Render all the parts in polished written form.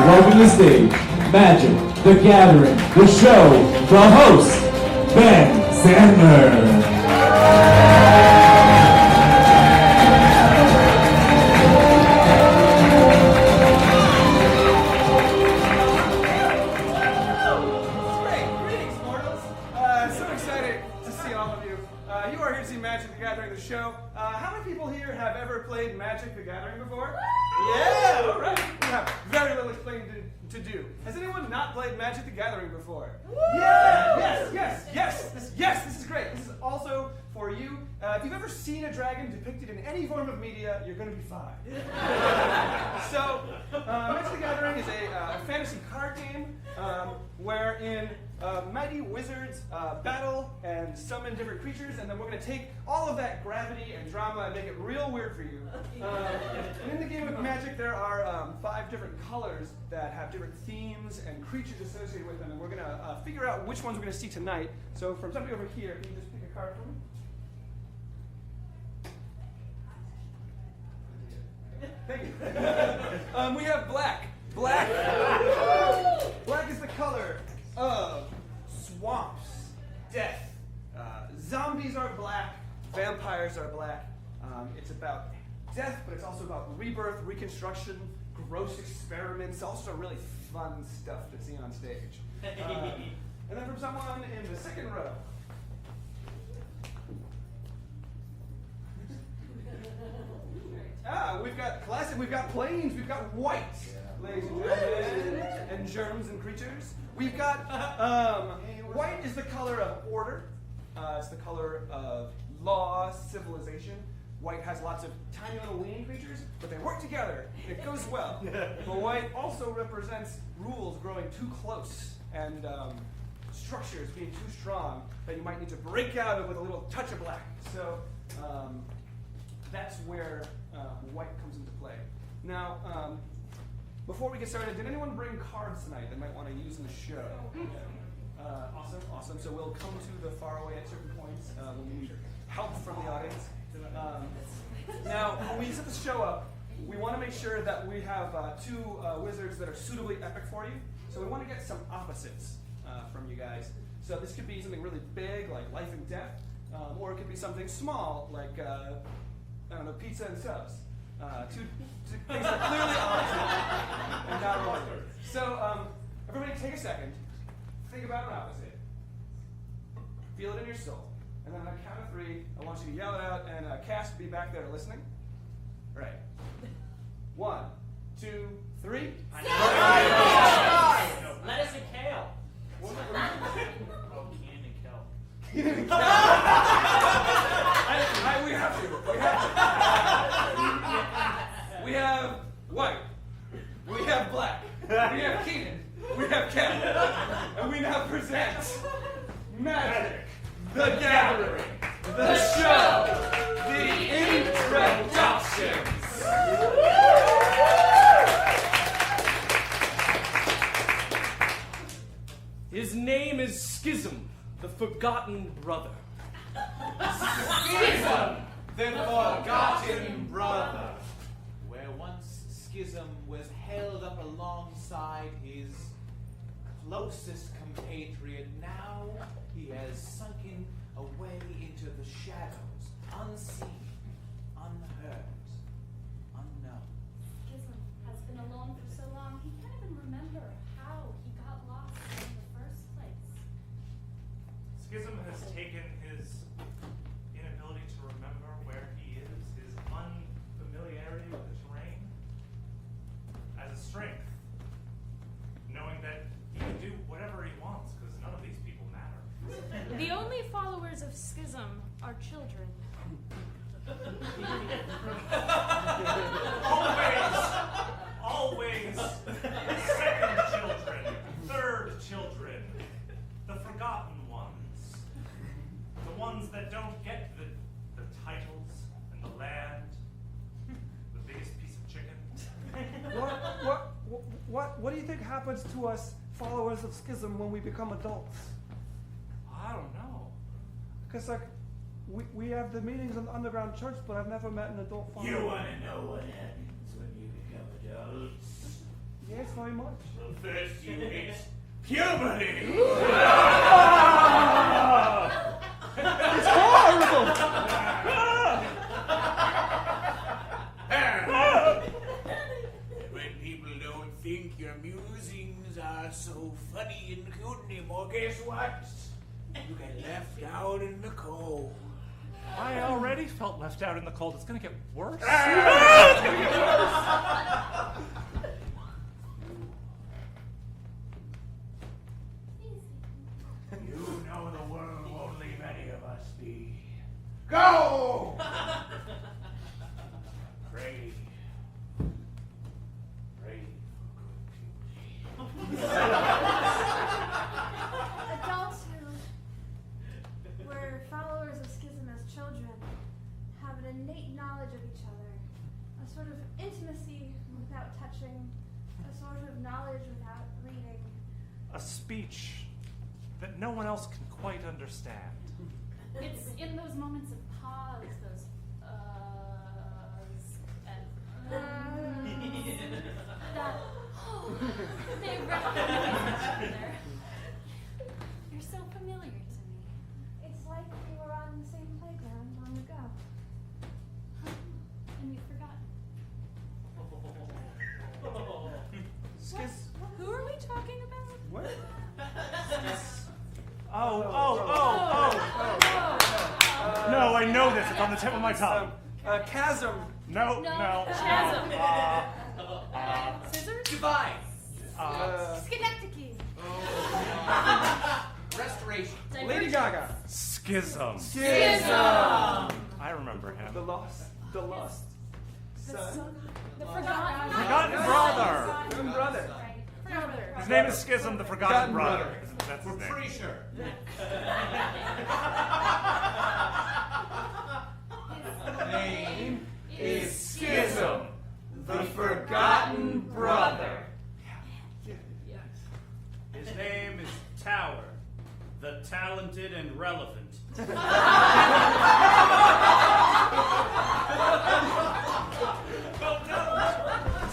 welcome to the stage, Magic, the Gathering, the show, the host, Ben Sandler. Show. How many people here have ever played Magic the Gathering before? Yeah, all right. We have very little explaining to do. Has anyone not played Magic the Gathering before? Yeah, yes, this is great. This is also for you. If you've ever seen a dragon depicted in any form of media, you're going to be fine. So, Magic the Gathering is a fantasy card game wherein mighty wizards battle and summon different creatures, and then we're going to take all of that gravity and drama and make it real weird for you. And in the game of Magic, there are 5 different colors that have different themes and creatures associated with them, and we're going to figure out which ones we're going to see tonight. So from somebody over here, can you just pick a card for me? Thank you. We have black. Black is the color of swamps, death. Zombies are black. Vampires are black. It's about death, but it's also about rebirth, reconstruction, gross experiments, also really fun stuff to see on stage. And then from someone in the second row. We've got classic, we've got plains, we've got white, ladies and gentlemen, and germs and creatures. We've got, white is the color of order. It's the color of law, civilization. White has lots of tiny little lean creatures, but they work together, and it goes well. But white also represents rules growing too close, and structures being too strong that you might need to break out of with a little touch of black. So that's where white comes into play. Now, before we get started, did anyone bring cards tonight they might want to use in the show? Awesome. So we'll come to the far away at certain points when we need help from the audience. Now, when we set the show up, we want to make sure that we have 2 wizards that are suitably epic for you. So we want to get some opposites from you guys. So this could be something really big, like life and death, or it could be something small, like I don't know, pizza and subs. 2 things that are clearly opposite and not related. So everybody take a second, think about an opposite, feel it in your soul, and then on a count of 3, I want you to yell it out, and Cass will be back there listening. All right. 1, 2, 3. Lettuce and kale. Oh, Keenan and Kel. Keenan and Kel. We have to. We have white. We have black. We have Keenan. We have Kel. And we now present Magic, the Gathering, the show, the introductions. His name is Schism, the Forgotten Brother. Schism, the Forgotten Brother. Where once Schism was held up alongside his closest compatriot, now he has sunken away into the shadows, unseen, unheard, unknown. Schism has been alone for so long, he can't even remember how he got lost in the first place. Schism has taken his inability to remember where he is, his unfamiliarity with the terrain, as a strength, knowing that he can do whatever he wants because none of these people matter. The only followers of Schism are children. Always second children, third children, the forgotten ones, the ones that don't get the titles and the land, the biggest piece of chicken. What do you think happens to us followers of Schism when we become adults? I don't know. Because we have the meetings in the underground church, but I've never met an adult follower. You want to know what happens when you become adults? Yes, very much. Well, first you hit puberty. It's horrible! When people don't think your musings are so funny and cute anymore, guess what? You get left out in the cold. I already felt left out in the cold. It's gonna get worse. You know the world won't leave any of us be. Go! Pray. Pray for good beauty. Adults who were followers of schism as children have an innate knowledge of each other, a sort of intimacy without touching, a sort of knowledge without reading. A speech that no one else can quite understand. It's in those moments of pause, those and that they recognize each other. You're so familiar to me. It's like we were on the same playground long ago. And we've forgotten. Who are we talking about? What? No, I know this. It's on the tip of my tongue. Chasm. No. Chasm. Scissors? Divine. Schenectady. Restoration. Lady Gaga. Schism. Schism. I remember him. The lost. Son. The forgotten. Forgotten brother. Forgotten brother. Brother. His name is Schism, the Forgotten Forgotten Brother. Brother. That's his We're name. pretty sure. Name is Schism, the Forgotten Brother. His name is Tower, the talented and relevant.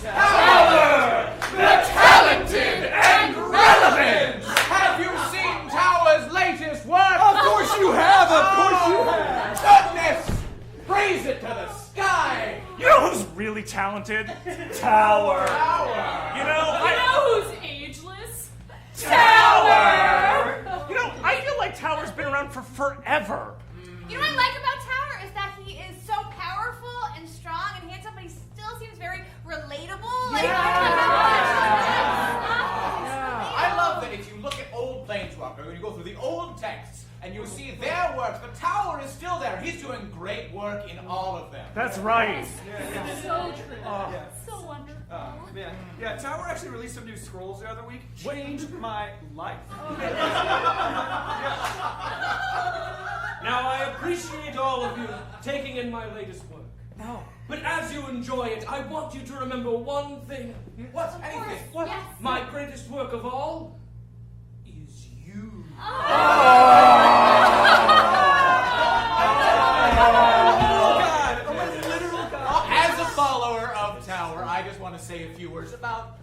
Tower, the talented and relevant. Have you seen Tower's latest work? Of course you have! Of course you have! Goodness! Raise it to the sky! You know who's really talented? Tower. Tower! You know, who's ageless? Tower! You know, I feel like Tower's been around for forever. You know what I like about Tower is that he is so powerful and strong and handsome, but he still seems very relatable. Like, I love that if you look at old Planeswalker, when you go through the old texts, and you see their works, but Tower is still there. He's doing great work in all of them. That's right. So true. Yeah. So wonderful. Man. Yeah, Tower actually released some new scrolls the other week. Changed my life. Now, I appreciate all of you taking in my latest work. No. But as you enjoy it, I want you to remember one thing. What? Anything? What? Yes. My greatest work of all is you. As a follower of Tower, I just want to say a few words about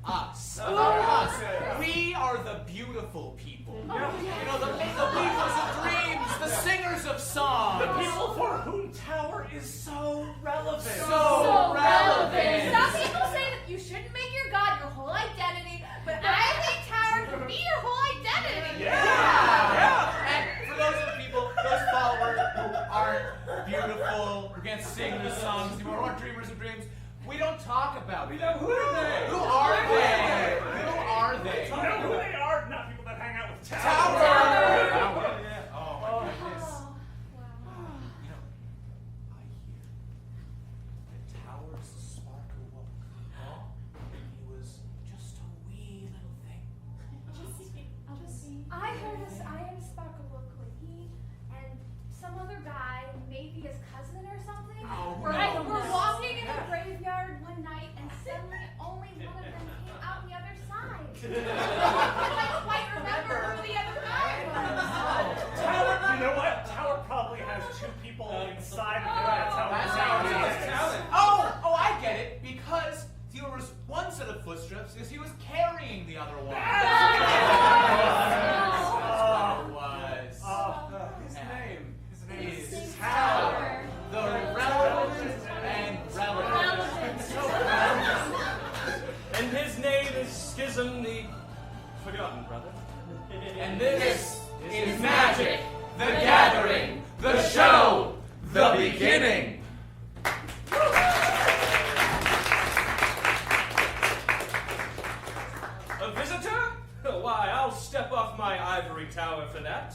us. About us. We are the beautiful people. You know, the weavers of dreams, the singers of song. The people for whom Tower is so relevant. So relevant. some people say that you shouldn't make your god your whole identity, but I think Tower can be your whole identity. Yeah. And for those people, those followers who aren't beautiful, who can't sing the songs anymore, who aren't dreamers of dreams, we don't talk about them. Who are they? Who are they? Who are they? You know who they are? Not people that hang out with Tower. Tower. Oh my goodness. Oh, wow. You know, I hear that Tower's spark awoke. And he was just a wee little Forgotten Brother. And this is Magic, the Gathering, the show, the beginning. A visitor? Why, I'll step off my ivory tower for that.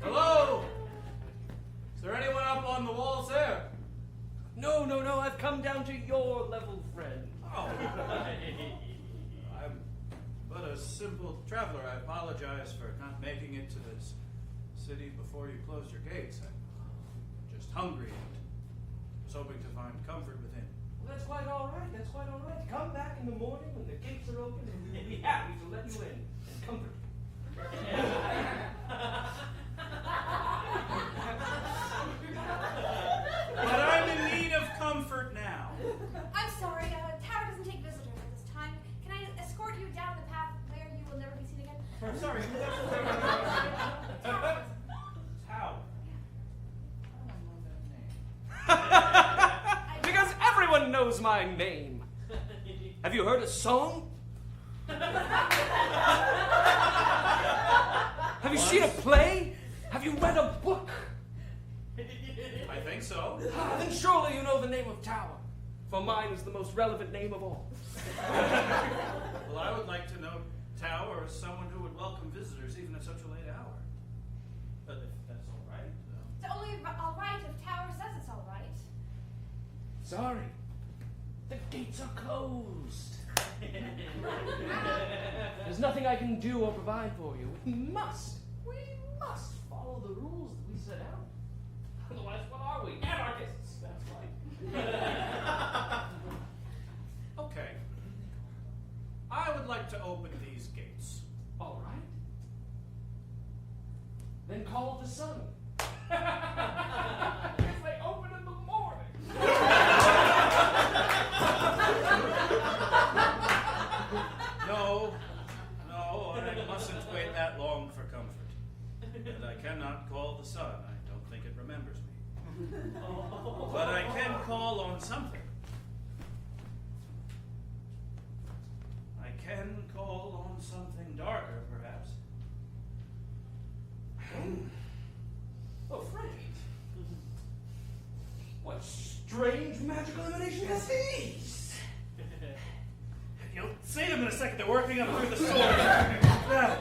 Hello? Is there anyone up on the walls there? No, I've come down to your level, friend. Oh. I'm but a simple traveler. I apologize for not making it to this city before you closed your gates. I'm just hungry and was hoping to find comfort within. Well, that's quite all right. Come back in the morning when the gates are open and we'll be happy to let you in and comfort you. But I'm in need of comfort now. I'm sorry, Tower doesn't take visitors at this time. Can I escort you down the path where you will never be seen again? Sorry. Tower. How? Because everyone knows my name. Have you heard a song? Have you seen a play? Have you read a book? I think so. Then surely you know the name of Tower, for mine is the most relevant name of all. Well, I would like to know Tower as someone who would welcome visitors even at such a late hour. But if that's all right. It's only all right if Tower says it's all right. Sorry, the gates are closed. There's nothing I can do or provide for you. We must follow the rules that we set out. Otherwise, what are we? Anarchists, that's right. Okay. I would like to open these gates. All right. Then call the sun. If they open in the morning. No, I mustn't wait that long for comfort. And I cannot call the sun. I don't think it remembers me. But I can call on something. I can call on something darker, perhaps. Oh, friend. What strange magical emanations are these? You'll see them in a second. They're working up through the sword. Now,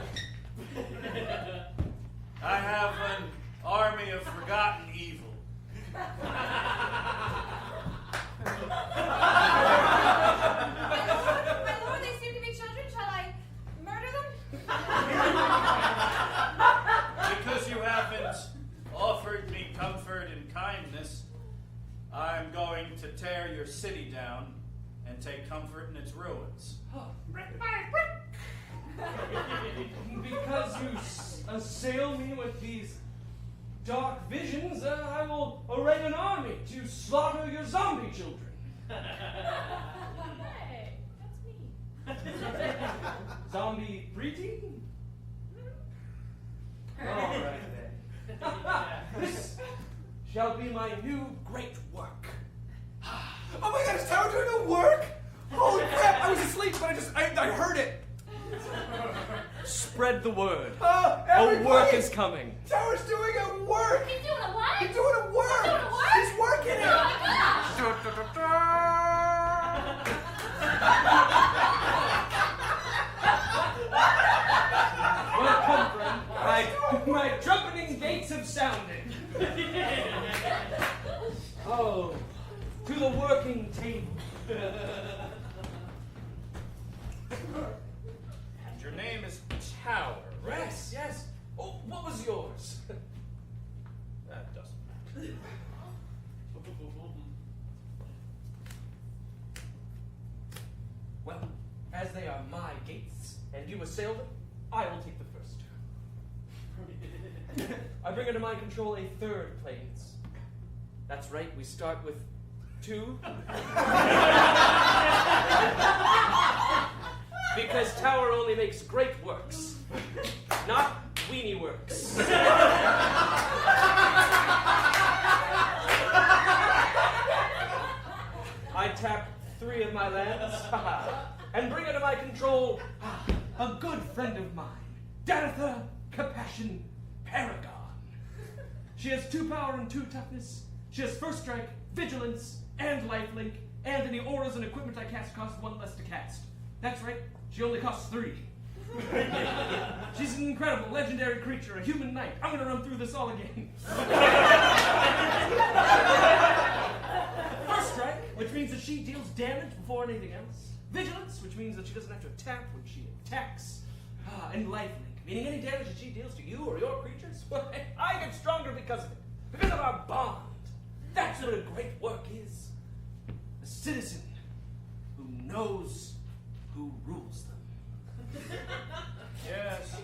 I have an army of forgotten evil. My lord, they seem to be children. Shall I murder them? Because you haven't offered me comfort and kindness, I'm going to tear your city down and take comfort in its ruins. Brick by brick! Because you assail me with these dark visions, I will array an army to slaughter your zombie children. Hey, that's me. Zombie preteen? All right then. This shall be my new great work. Oh my god, is Tower doing the work? Holy crap, I was asleep, but I heard it. Spread the word. A A work is coming. Tower's doing a work. He's doing a what? He's doing a work. Doing a work? He's working it. Oh my gosh! Welcome, friend. My trumpeting gates have sounded. Oh, to the working table. And your name is Tower, right? Yes. Oh, what was yours? That doesn't matter. Well, as they are my gates, and you assail them, I will take the first. I bring under my control a third planes. That's right, we start with 2. Because Tower only makes great works, not weenie works. I tap 3 of my lands. and bring under my control a good friend of mine, Danitha Compassion Paragon. She has 2 power and 2 toughness. She has first strike, vigilance, and lifelink, and any auras and equipment I cast cost 1 less to cast. That's right, she only costs 3. She's an incredible, legendary creature, a human knight. I'm gonna run through this all again. First strike, which means that she deals damage before anything else. Vigilance, which means that she doesn't have to attack when she attacks. And lifelink, meaning any damage that she deals to you or your creatures, well, I get stronger because of it. Because of our bond. That's what a great work is. A citizen who knows who rules them. Yes,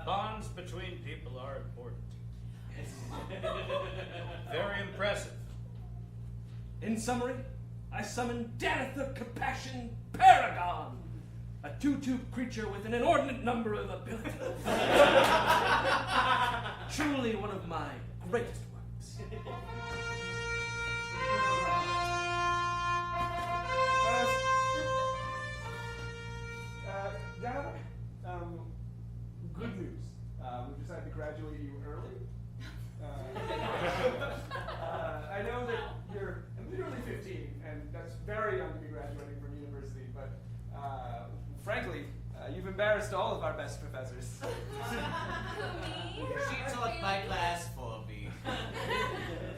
bonds between people are important. Very impressive. In summary, I summon Danitha Compassion Paragon, a 2/2 creature with an inordinate number of abilities. Truly one of my greatest works. Dad, good news. We've decided to graduate you early. I know that you're literally 15, and that's very young to be graduating from university, but frankly, you've embarrassed all of our best professors. She taught my class for me.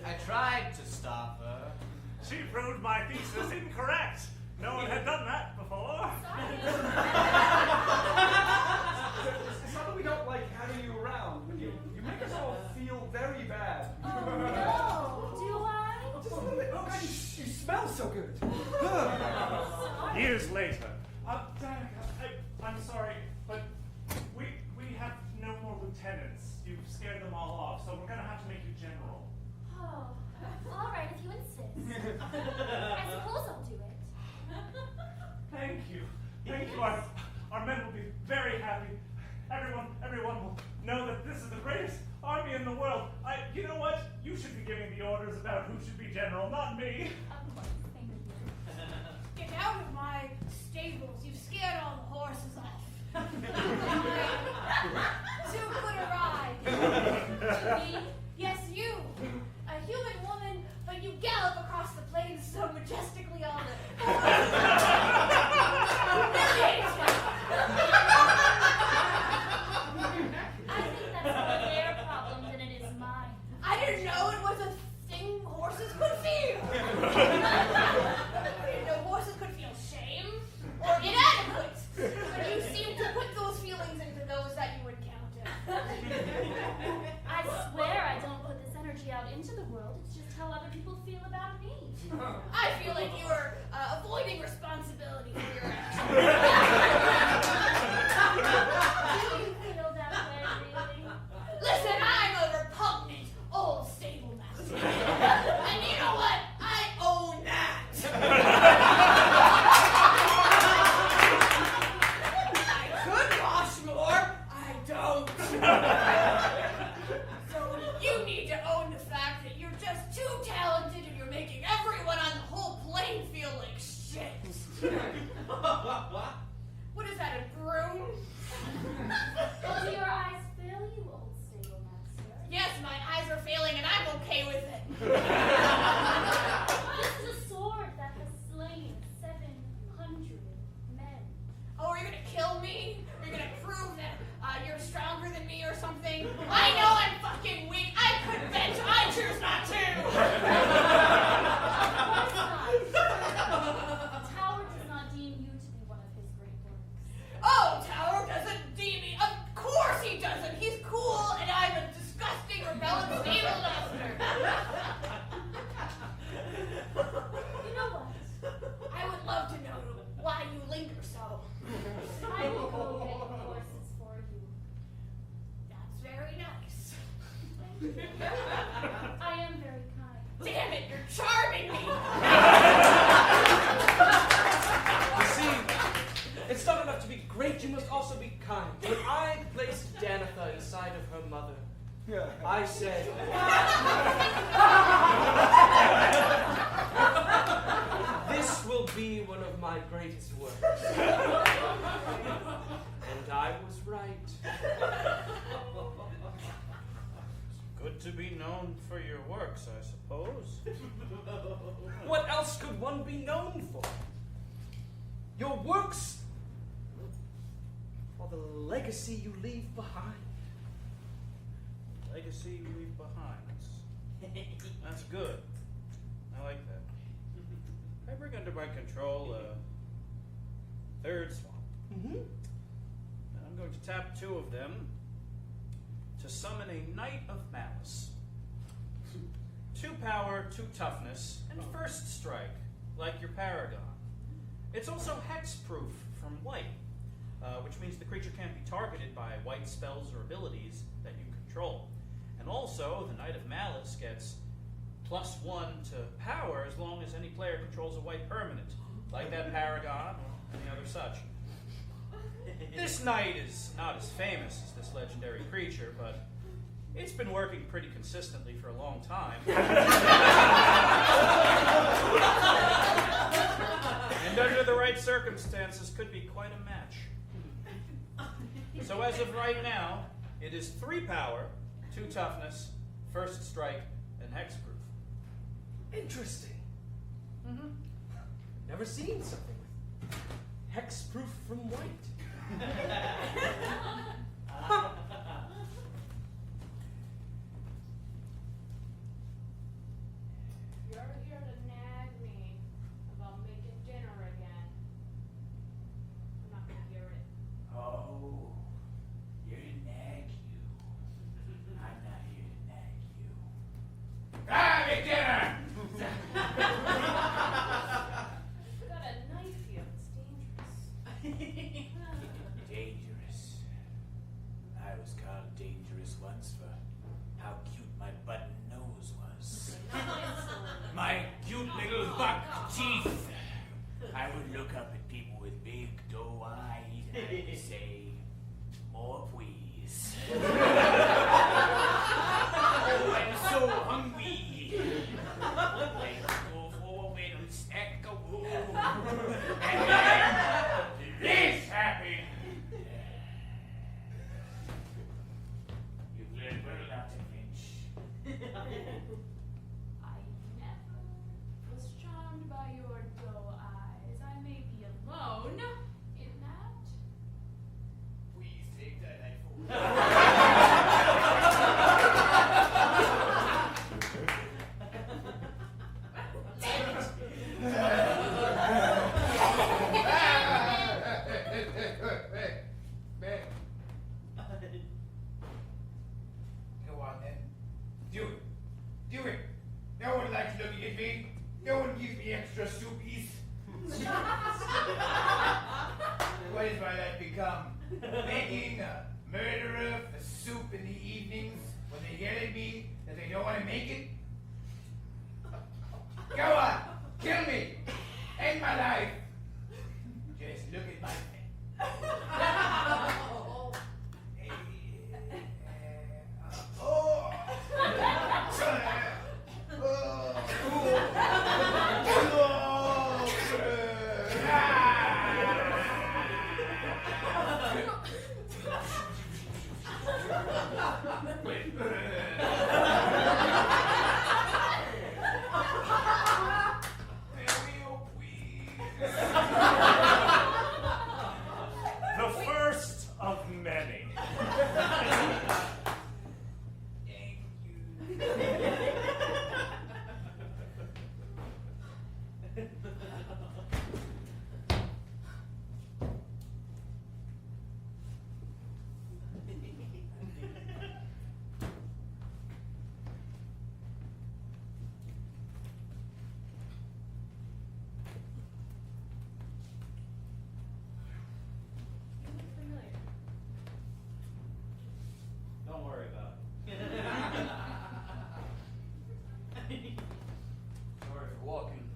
I tried to stop her. She proved my thesis incorrect. No one had done that before. It's not that we don't like having you around, but you make us all feel very bad. Oh no, do I? Just a little bit. Oh God, you smell so good. Years later. Danica, I'm sorry, but we have no more lieutenants. You've scared them all off, so we're gonna have to make you general. Oh, all right, if you insist. I suppose I'll do it. Thank you. Thank you. Our men will be very happy. Everyone will know that this is the greatest army in the world. You know what? You should be giving the orders about who should be general, not me. Of course, thank you. Get out of my stables. You've scared all the horses off. Too good a ride. Me? Yes, you. A human woman, but you gallop across the plains so majestically all the I think that's more their problem than it is mine. I didn't know it was a thing horses could feel. I didn't know horses could feel shame or inadequate. But you seem to put those feelings into those that you encounter. I swear I don't put this energy out into the world. It's just how other people feel about me. I feel like you're avoiding responsibility for your actions. Do you feel that way, really? Listen, I'm a repugnant old stable master. And you know what? I own that. I could wash more. I don't. So you need to own the fact that you're just too talented and you're making everyone on the whole plane feel like shit. What is that, a broom? Well, do your eyes fail you, old stable master? Yes, my eyes are failing and I'm okay with it. This is a sword that has slain 700 men. Oh, are you gonna kill me? Are you gonna prove that you're stronger than me or something? I know I'm fucking weak. I could bench. I choose not to. Tower does not deem you to be one of his great works. Oh, Tower doesn't deem me. Of course he doesn't. He's cool, and I'm a disgusting, rebellious stable master. You know what? I would love to know why you linger so. I will go get the horses for you. That's very nice. Thank you. I am very kind. Damn it, you're charming me. You see, it's not enough to be great, you must also be kind. When I placed Danitha inside of her mother, I said, this will be one of my greatest works. for your works, I suppose. What else could one be known for? Your works or the legacy you leave behind? Legacy you leave behind. That's good. I like that. I bring under my control a third swamp. Mm-hmm. And I'm going to tap 2 of them to summon a Knight of Malice. 2 power, 2 toughness, and first strike, like your Paragon. It's also hexproof from white, which means the creature can't be targeted by white spells or abilities that you control. And also, the Knight of Malice gets +1 to power as long as any player controls a white permanent, like that Paragon or any other such. This knight is not as famous as this legendary creature, but it's been working pretty consistently for a long time. And under the right circumstances, could be quite a match. So as of right now, it is 3 power, 2 toughness, first strike, and hexproof. Interesting. Mm-hmm. Never seen something with hexproof from white. You're here to nag me about making dinner again. I'm not gonna hear it. Oh, here to nag you. I'm not here to nag you. Make dinner! Got a knife here. It's dangerous. Dangerous. I was called dangerous once for how cute my button nose was. My cute little buck teeth. I would look up at people with big doe eyes and I would say, more please. Oh, I'm so hungry. Let's go forward and stack a woo. And this happened. You've learned well not to flinch. I never was charmed by your doe eyes. I may be alone in that. Please take that knife away. Go on then. Do it. Do it. No one likes looking at me. No one gives me extra soupies. What has my life become? Making a murderer for soup in the evenings when they yell at me that they don't want to make it? Go on. Kill me. End my life. Just look at my The first of many. Thank you. You look familiar. Don't worry about it. Sorry for walking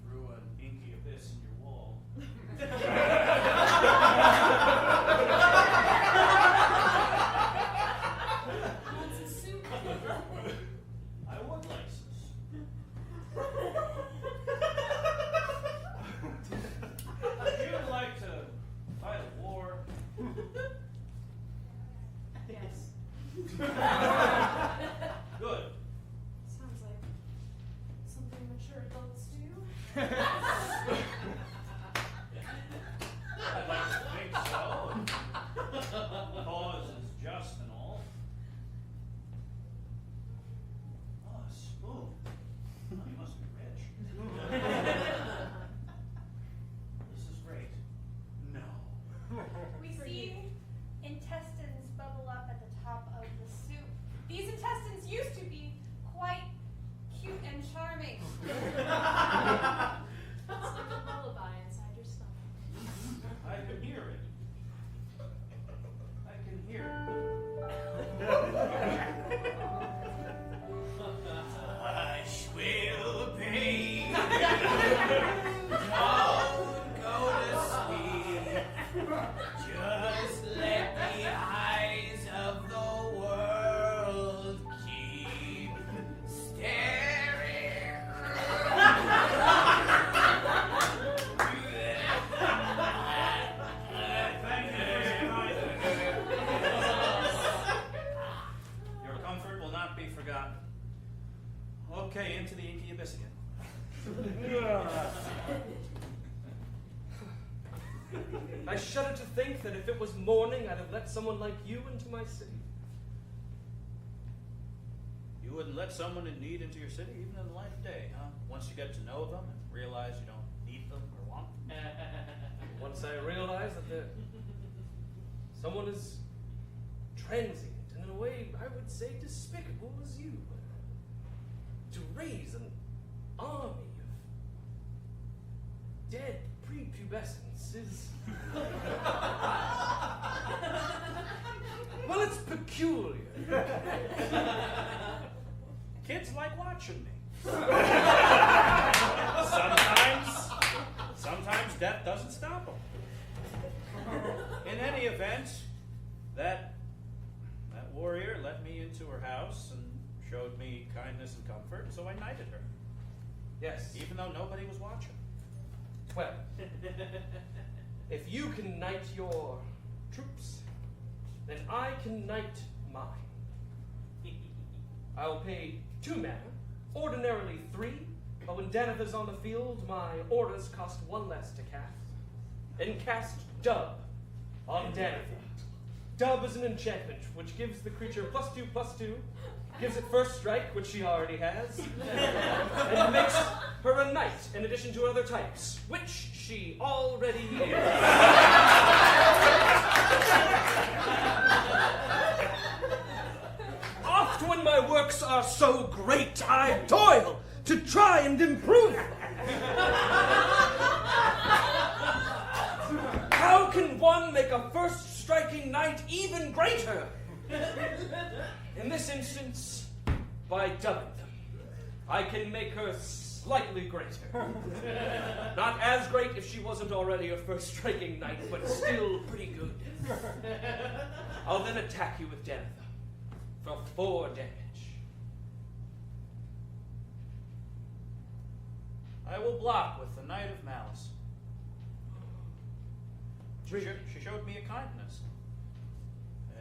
through an inky abyss in your wall. Wants a soup. I would like some. Would you like to fight a war? Yes. Good. Okay, into the inky abyss again. I shudder to think that if it was morning, I'd have let someone like you into my city. You wouldn't let someone in need into your city, even in the light of day, huh? Once you get to know them and realize you don't need them or want them. Once I realize that someone as transient and in a way I would say despicable as you, to raise an army of dead prepubescents is... well, it's peculiar. Kids like watching me. Sometimes death doesn't stop them. In any event, that warrior let me into her house and showed me kindness and comfort, and so I knighted her. Yes. Even though nobody was watching. Well, if you can knight your troops, then I can knight mine. I'll pay 2 mana, ordinarily 3, but when Danitha's on the field, my orders cost 1 less to cast. Then cast Dub on Danitha. Dub is an enchantment which gives the creature +2/+2, gives it first strike, which she already has, and makes her a knight in addition to other types, which she already is. Oft when my works are so great, I toil to try and improve them. How can one make a first striking knight even greater? In this instance, by dubbing them. I can make her slightly greater. Not as great if she wasn't already a first striking knight, but still pretty good. I'll then attack you with Danitha for 4 damage. I will block with the Knight of Malice. She showed me a kindness.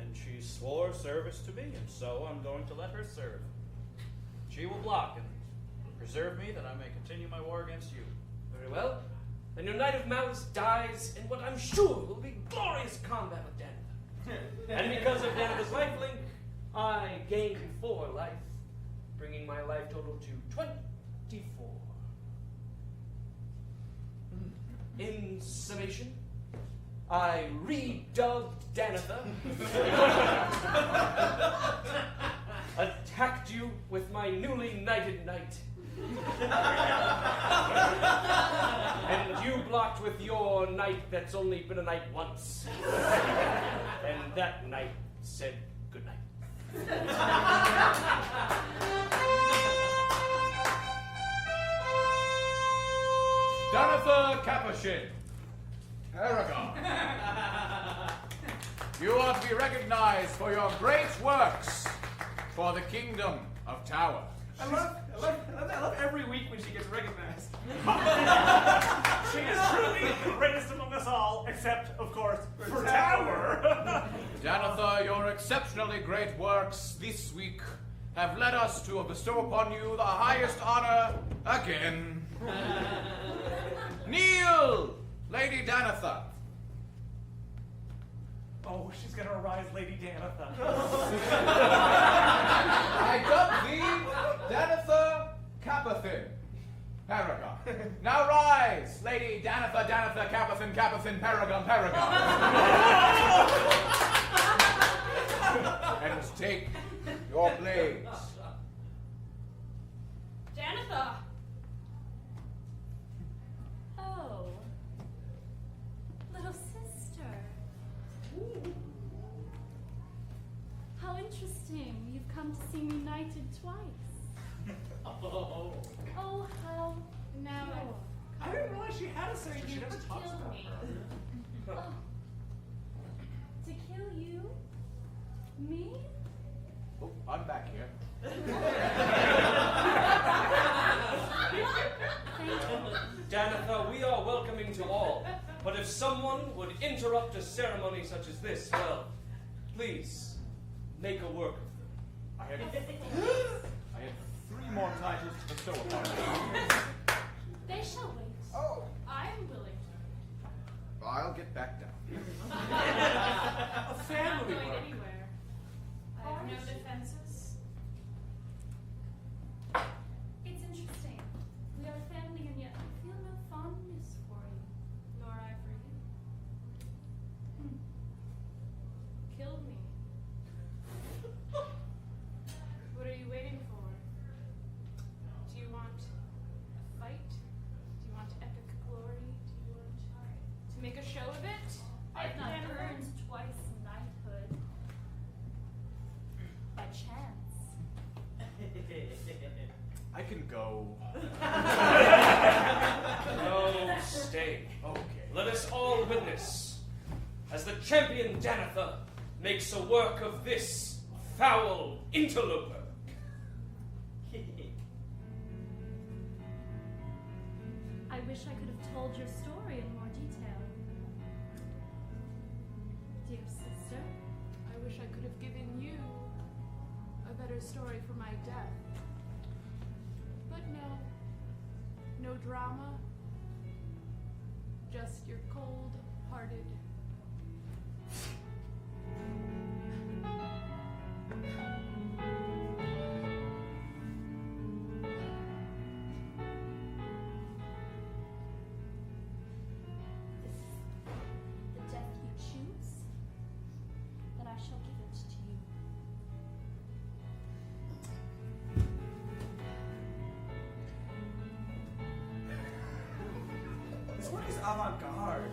And she swore service to me, and so I'm going to let her serve. She will block and preserve me that I may continue my war against you. Very well. Then your Knight of Malice dies in what I'm sure will be glorious combat with Danitha. And because of Danitha's lifelink, I gain 4 life, bringing my life total to 24. In summation, I redubbed Danitha, attacked you with my newly knighted knight, and you blocked with your knight that's only been a knight once. And that knight said goodnight. Danitha Capuchin, Paragon. You are to be recognized for your great works for the Kingdom of Tower. I love every week when she gets recognized. She is truly the greatest among us all, except, of course, for Tower. Danitha, your exceptionally great works this week have led us to bestow upon you the highest honor again. Kneel, Lady Danitha. Oh, she's gonna arise Lady Danitha. I dub thee Danitha Capithin, Paragon. Now rise, Lady Danitha Capithin, Paragon. And take your blades. Danitha! Oh. Little sister. How interesting. You've come to see me knighted twice. Oh. Oh, how Now pure. I didn't realize she had a sister. She You never talks killed about me. her. Oh. To kill you? Me? Oh, I'm back here. Thank you. Danitha, we are welcoming to all, but if someone would interrupt a ceremony such as this, well, please, make a work of them. I had 3 more titles to bestow upon me. They shall wait. Oh. I'm willing to wait. I'll get back down. A I'm not family going work. anywhere. I have no defenses. It's interesting. We are family, and yet I feel no fondness for you, nor I for you. Killed me. What are you waiting for? Do you want a fight? Do you want epic glory? Do you want to make a show of it? I've not earned twice knighthood. By chance. I can go. No, stay. Okay. Let us all witness as the champion Danitha makes a work of this foul interloper. I wish I could have told your story in more detail. Dear sister, I wish I could have given you a better story for my death. But no drama. Just your cold-hearted. the death you choose, then I shall give it to you. This work is avant-garde.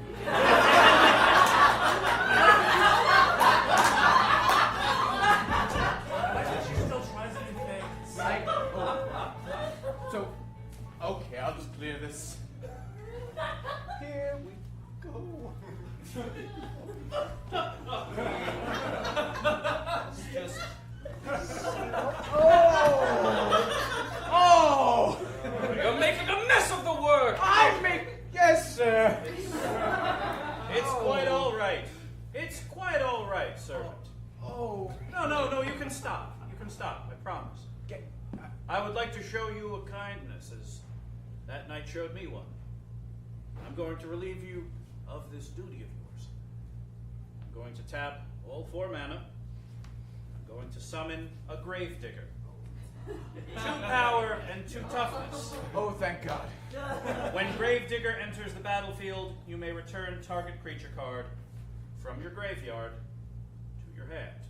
Why did she still try some new things? Right? So, okay, I'll just clear this. Here we go. It's just. Oh! You're making a mess of the work! Yes, sir. It's quite all right. It's quite all right, servant. Oh. No, you can stop. You can stop, I promise. I would like to show you a kindness, as that knight showed me one. I'm going to relieve you of this duty of yours. I'm going to tap all 4 mana. I'm going to summon a Gravedigger. 2 power and 2 toughness. Oh, thank God. When Gravedigger enters the battlefield, you may return target creature card from your graveyard to your hand.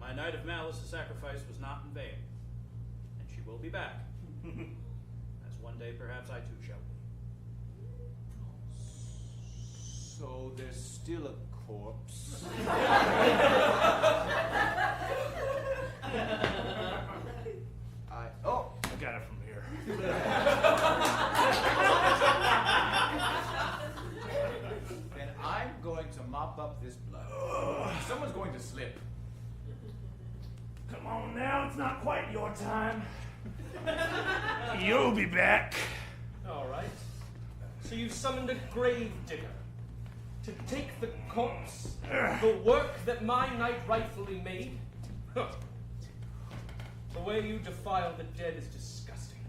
My Knight of Malice's sacrifice was not in vain, and she will be back. As one day perhaps I too shall be. So there's still a corpse. I got it from here. Then I'm going to mop up this blood. Someone's going to slip. Come on now, it's not quite your time. You'll be back. All right. So you summoned a Gravedigger to take the corpse, the work that my knight rightfully made? Huh. The way you defile the dead is disgusting.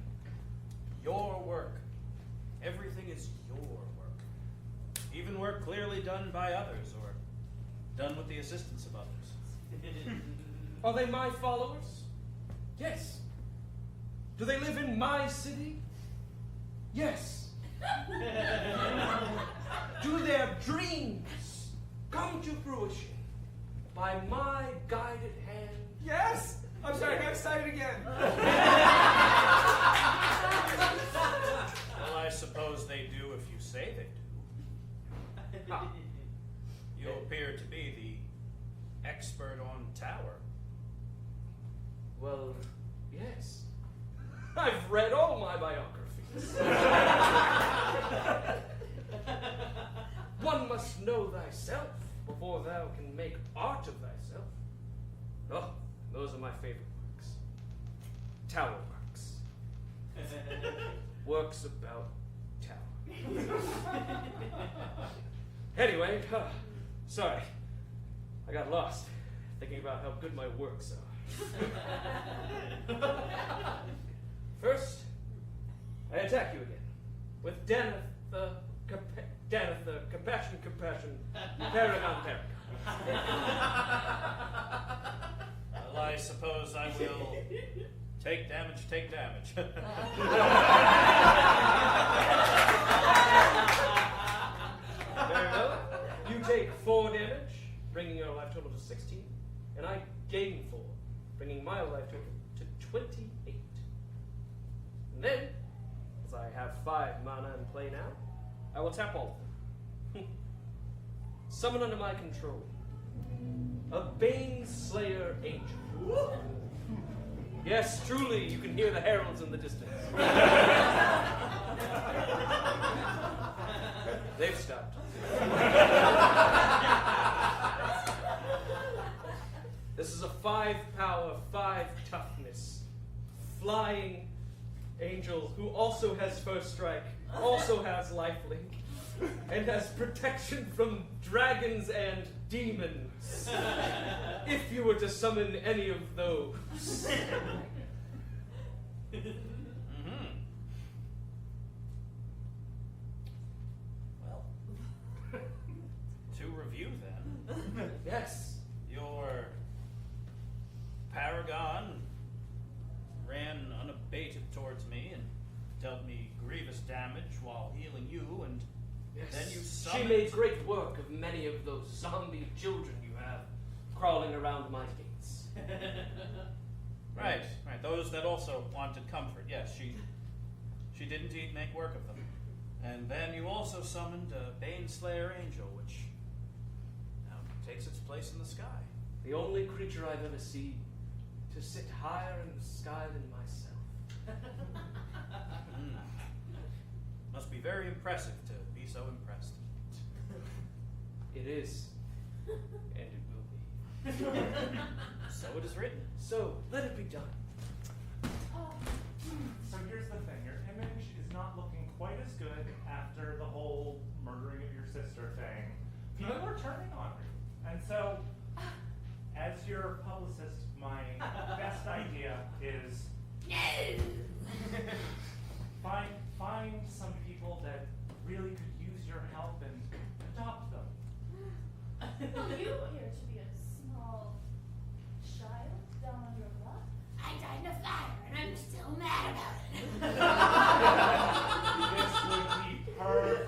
Your work. Everything is your work. Even work clearly done by others, or done with the assistance of others. Are they my followers? Yes. Do they live in my city? Yes. Do their dreams come to fruition by my guided hand? Yes! I'm sorry, I got excited again. Well, I suppose they do if you say they do. Ah. You appear to be the expert on tower. Well, yes. I've read all my biographies. One must know thyself before thou can make art of thyself. Oh, those are my favorite works. Tower works. Works about tower. Anyway, sorry. I got lost thinking about how good my works are. First, I attack you again with Danitha, compassion, Paragon. Well, I suppose I will take damage. Very well. You take 4 damage, bringing your life total to 16, and I gain 4, bringing my life total to 28. And then, as I have 5 mana in play now, I will tap all of them. Summon under my control a Bane Slayer Angel. Yes, truly, you can hear the heralds in the distance. They've stopped. This is a 5 power, 5 toughness, flying angel who also has first strike, also has lifelink, and has protection from dragons and demons. If you were to summon any of those. Well, to review then. Yes. Your Paragon ran unabated towards me and dealt me grievous damage while healing you, and then you summoned... She made great work of many of those zombie children you have crawling around my gates. Right. Those that also wanted comfort. Yes, she did indeed make work of them. And then you also summoned a Bane Slayer Angel, which now takes its place in the sky. The only creature I've ever seen to sit higher in the sky than myself. Must be very impressive to be so impressed. It is, and it will be. So it is written. So, let it be done. So here's the thing, your image is not looking quite as good after the whole murdering of your sister thing. People are turning on you. And so, as your publicist, my best idea is find some people that really could use your help and adopt them. Well, you appear to be a small child down under a rock. I died in a fire, and I'm still mad about it. This would be perfect. All right.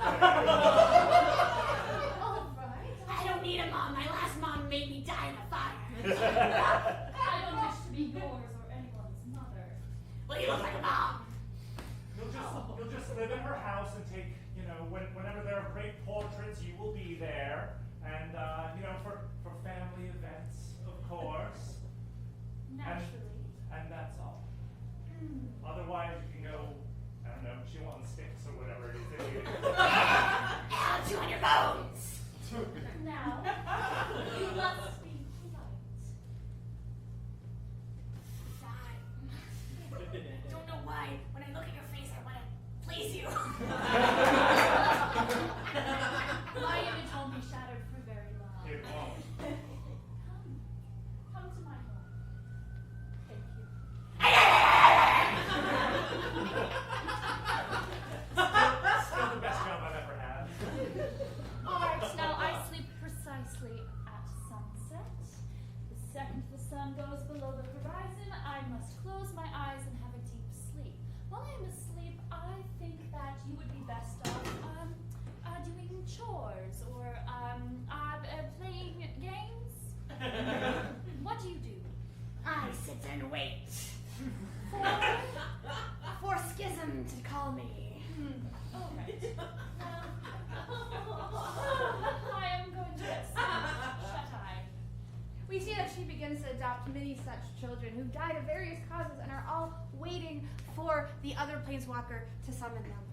I don't need a mom. My last mom made me die in a fire. I don't wish to be yours or anyone's mother. Well, you look like a mom. You'll just live in her house and take, whenever there are great portraits, you will be there. And, for family events, of course. Naturally. And that's all. Otherwise, you can go, I don't know, chew on sticks or whatever it is that you do. I'll chew on your bones. Now, you must be polite. Don't know why. When I look at your face, I want to please you. My image won't be shattered for very long. It won't. Come to my home. Thank you. Still the best job I've ever had. Alright, now I sleep precisely at sunset. The second the sun goes below the horizon, I must close my eyes and have a deep sleep. While I am asleep, I think that you would be best off doing chores or playing games. What do you do? I sit and wait. For For Schism to call me. Alright. I am going to get shut-eye. We see that she begins to adopt many such children who died of various causes and are all waiting for the other planeswalker to summon them.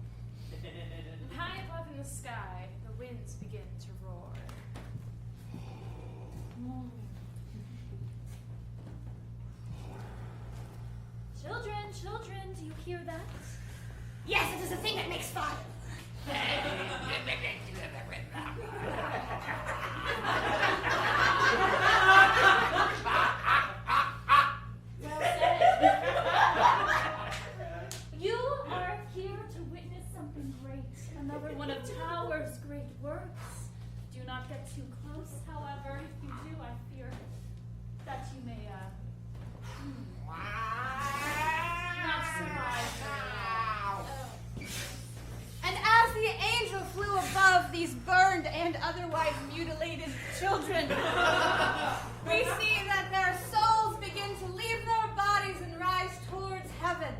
High above in the sky, the winds begin to roar. Children, do you hear that? Yes, it is a thing that makes fun. too close. However, if you do, I fear that you may, not survive. And as the angel flew above these burned and otherwise mutilated children, we see that their souls begin to leave their bodies and rise towards heaven.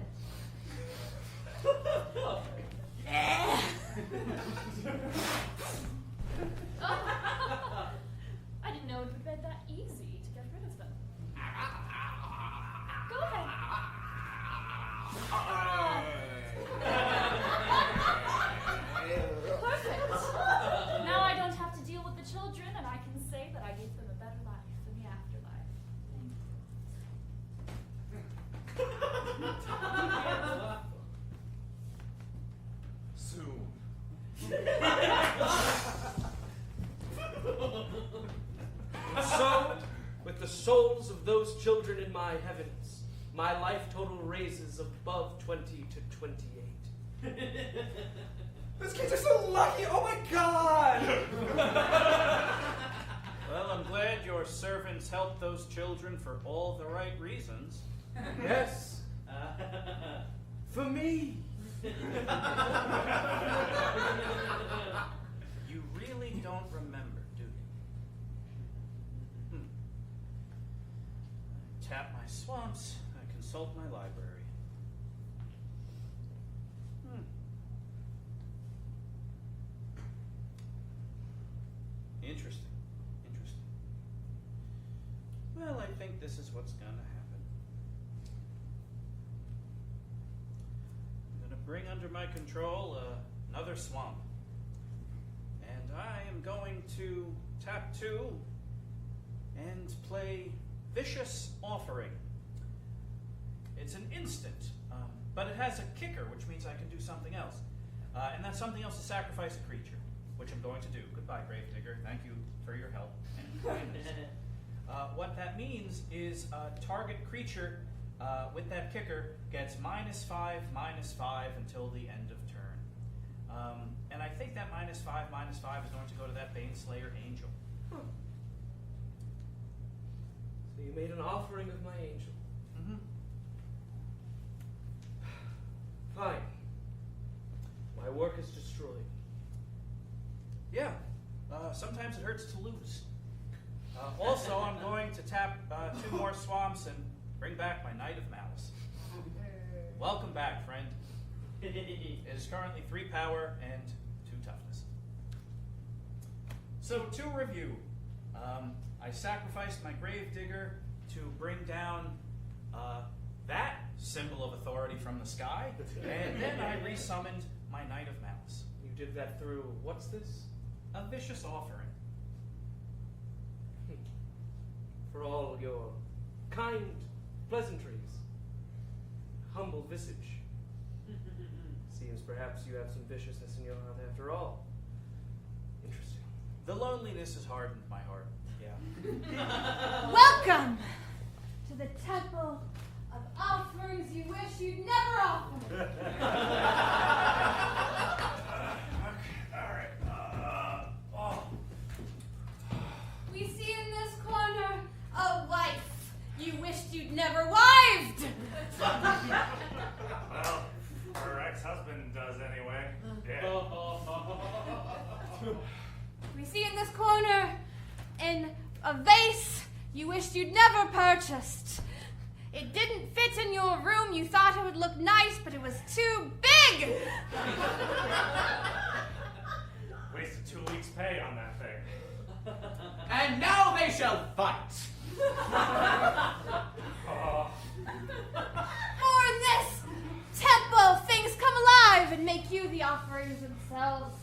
I didn't know it would be that easy to get rid of them. Go ahead. Perfect. Now I don't have to deal with the children, and I can say that I gave them a better life in the afterlife. Soon. So, with the souls of those children in my heavens, my life total raises above 20 to 28. Those kids are so lucky! Oh my god! Well, I'm glad your servants helped those children for all the right reasons. Yes. For me. You really don't remember, do you? I tap my swamps, I consult my library. Interesting. Well, I think this is what's gonna happen. I'm gonna bring under my control another swamp. And I am going to tap 2 and play Vicious Offering. It's an instant, but it has a kicker, which means I can do something else. And that something else is sacrifice a creature, which I'm going to do. Goodbye, Gravedigger. Thank you for your help and kindness. What that means is target creature with that kicker gets -5/-5 until the end of turn. And I think that -5/-5 is going to go to that Baneslayer Angel. So you made an offering of my angel. Mm-hmm. Fine. My work is destroyed. Yeah, sometimes it hurts to lose. Also, I'm going to tap 2 more swamps and bring back my Knight of Malice. Welcome back, friend. It is currently 3 power and 2 toughness. So, to review, I sacrificed my Gravedigger to bring down that symbol of authority from the sky, and then I resummoned my Knight of Malice. You did that through, what's this? A vicious offering. For all your kind pleasantries, humble visage. Seems perhaps you have some viciousness in your heart after all. Interesting. The loneliness has hardened my heart. Yeah. Welcome to the temple of offerings you wish you'd never offered. We see in this corner a wife you wished you'd never wived. Well, her ex-husband does anyway. Yeah. We see in this corner in a vase you wished you'd never purchased. It didn't fit in your room. You thought it would look nice, but it was too big. Wasted 2 weeks' pay on that thing. And now they shall fight. For in this temple, things come alive and make you the offerings themselves.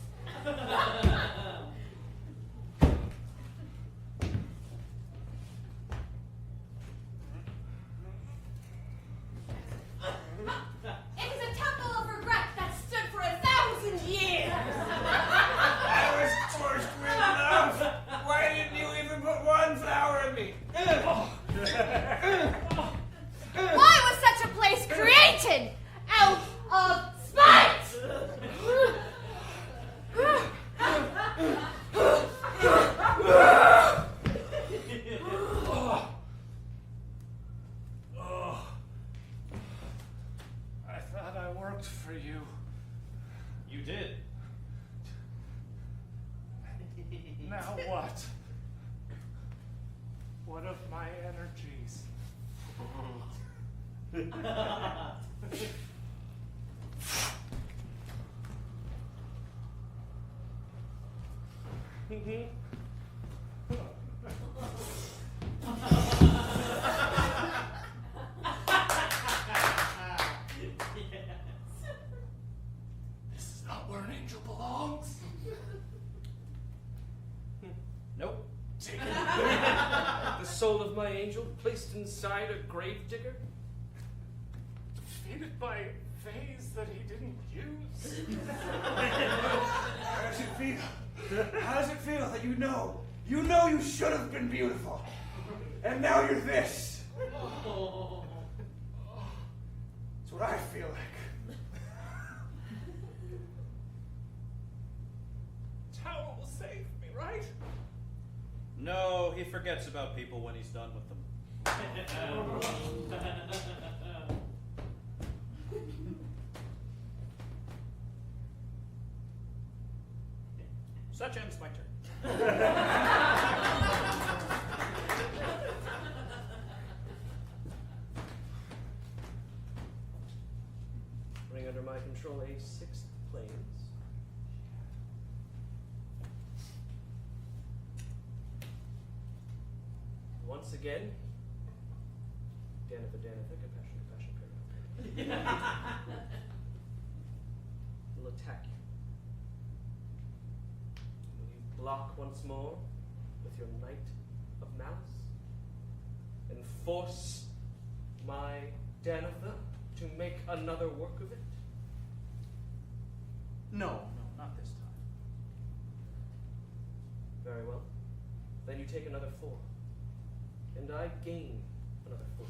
It is a temple of regret that stood for 1,000 years. I was forced with love! Why didn't you even put 1 flower in me? Why was such a place created? Out of spite! Now what? What of my energies? This is not where an angel belongs. Nope. The soul of my angel placed inside a grave digger? Defeated by phase that he didn't use? How does it feel? How does it feel that you know you should have been beautiful, and now you're this? It's what I feel like. Tower will save me, right? No, he forgets about people when he's done with them. Such ends my turn. Bring under my control a sixth planes. Once again, Danitha, compassion, paragon. Will attack you. Will you block once more with your Knight of Malice and force my Danitha to make another work of it? No, not this time. Very well. Then you take another 4. And I gain another 4.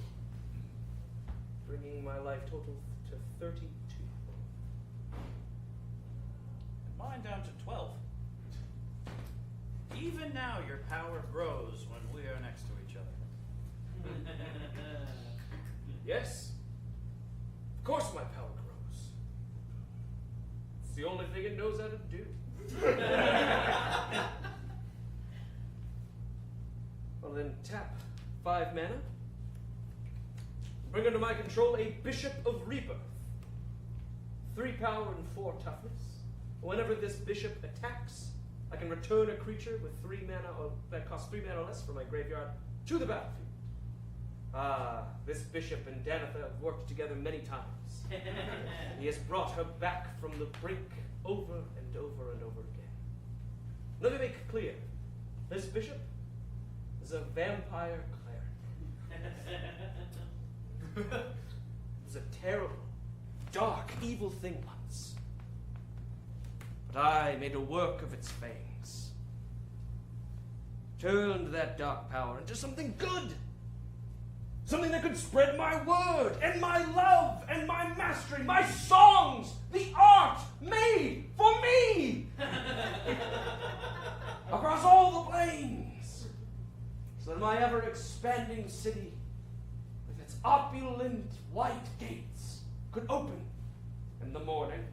Bringing my life total to 32. And mine down to 12. Even now, your power grows when we are next to each other. Yes. Of course my power grows. It's the only thing it knows how to do. Well then, tap 5 mana. Bring under my control a Bishop of Rebirth. 3 power and 4 toughness. Whenever this bishop attacks, I can return a creature with 3 mana or that costs 3 mana or less from my graveyard to the battlefield. This bishop and Danitha have worked together many times. He has brought her back from the brink over and over and over again. Let me make clear, this bishop is a vampire cleric. It was a terrible, dark, evil thing once. But I made a work of its fangs. Turned that dark power into something good. Something that could spread my word, and my love, and my mastery, my songs, the art made for me! Across all the plains. So that my ever-expanding city, with its opulent white gates, could open in the morning.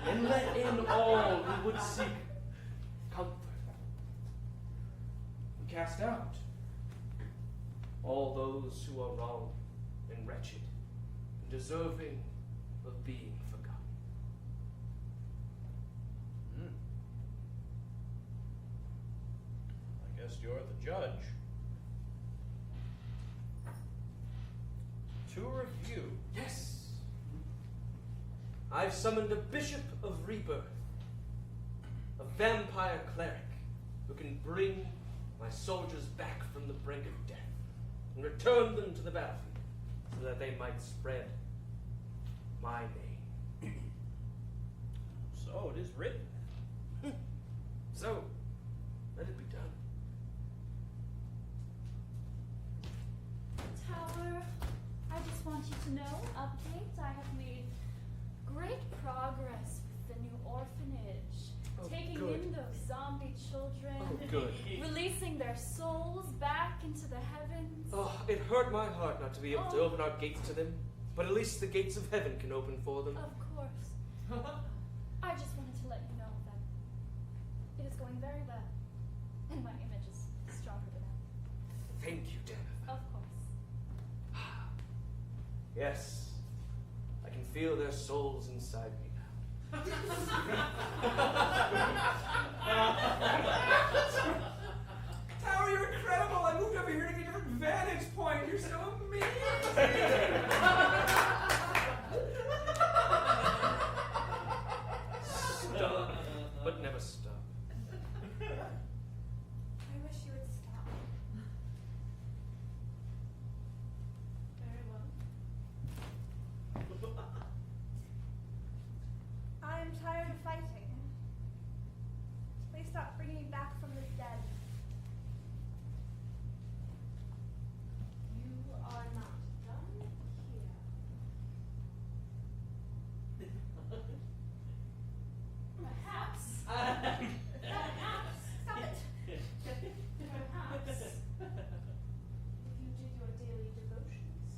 And let in all who would seek comfort. And cast out all those who are wrong and wretched and deserving of being forgotten. I guess you're the judge. To review. Yes. I've summoned a Bishop of Rebirth, a vampire cleric who can bring my soldiers back from the brink of death and return them to the battlefield so that they might spread my name. So it is written. So, let it be done. Tower, I just want you to know, update, I have made great progress with the new orphanage. Oh, Taking good. in those zombie children. Oh, good. Releasing their souls back into the heavens. Oh, it hurt my heart not to be able to Oh. open our gates to them, but at least the gates of heaven can open for them. Of course. I just going very well. And my image is stronger than ever. Thank you, Danica. Of course. Yes, I can feel their souls inside me now. Tower, you're incredible. I moved over here to get a different vantage point. You're so amazing. Stop, but never stop. I wish you would stop. Very well. I am tired of fighting. Please stop bringing me back from the dead. You are not done here. Perhaps. Perhaps. Stop it! Perhaps. If you did your daily devotions,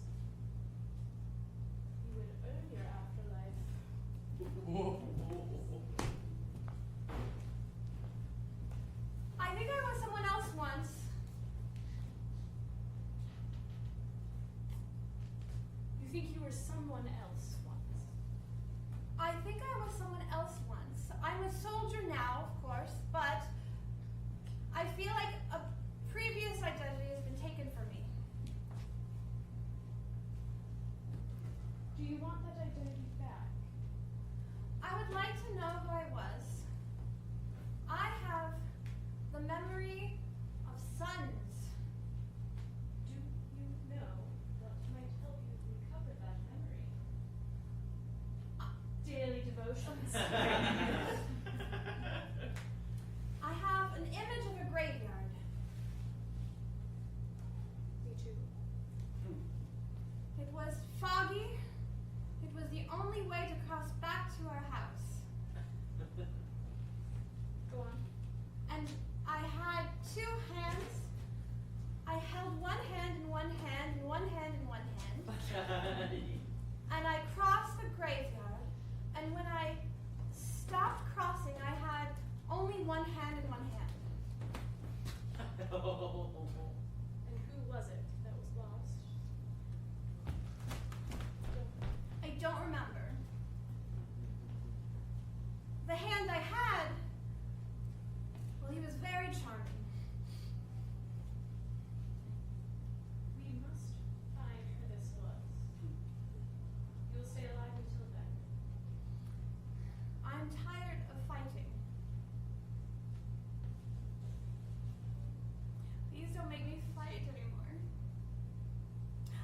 you would earn your afterlife. I think I was someone else once. You think you were someone else once? I think I was someone else once. I'm a soldier now, of course, but I feel like a previous identity has been taken from me. Do you want that identity back? I would like to know who I was. I have the memory of sons. Do you know what might help you recover that memory? Daily devotions. I have an image of a graveyard. Me too. It was foggy. It was the only way to cross back to our house. Go on. And I had two hands. I held one hand in one hand and one hand in one hand. And I crossed the graveyard. And when I stopped crossing, I had only one hand in one hand. And who was it that was lost? I don't remember. The hand I had, well, he was very charming. We must find who this was. You'll stay alive until then. I'm tired of fighting. Please don't make me fight anymore.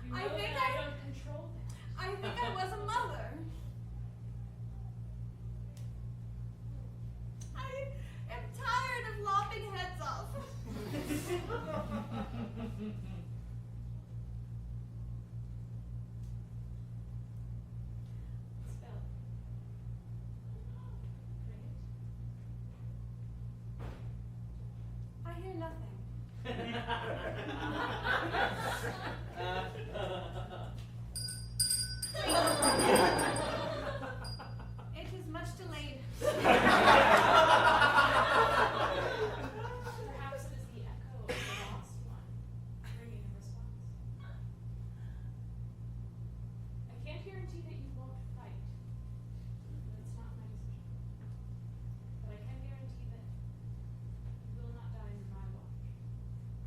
You I know think that I I- don't control that. I think I was a mother. I am tired of lopping heads off. Spell. Bring it. I hear nothing. It is much delayed. Perhaps it is the echo of the lost one, bringing a response. I can't guarantee that you won't fight. That's not my decision. But I can guarantee that you will not die under my watch.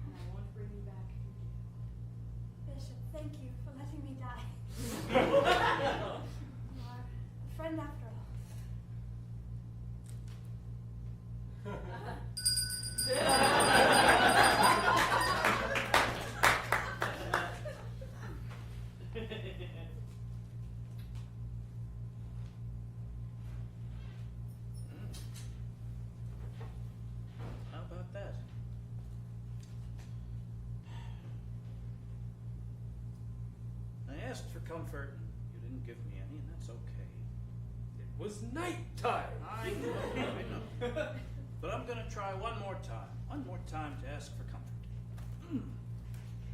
And I won't bring you back if you do. Bishop, thank you for letting me die. You are a friend after all. How about that? I asked for comfort, and you didn't give me any, and that's okay. It was nighttime. I know. But I'm gonna try one more time to ask for comfort.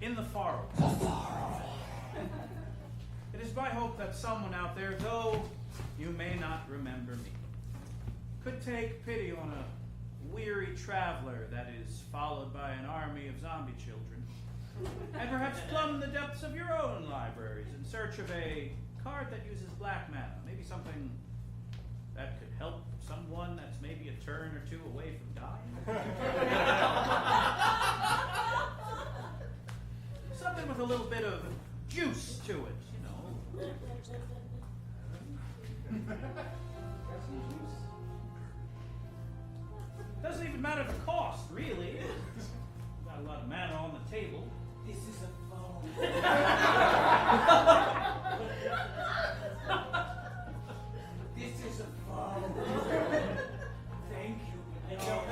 In the far away. It is my hope that someone out there, though you may not remember me, could take pity on a weary traveler that is followed by an army of zombie children, and perhaps plumb the depths of your own libraries in search of a card that uses black mana, maybe something that could help someone that's maybe a turn or two away from dying. Something with a little bit of juice to it, you know. Doesn't even matter the cost, really. Got a lot of mana on the table. This is a phone. This is a phone. Thank you. No,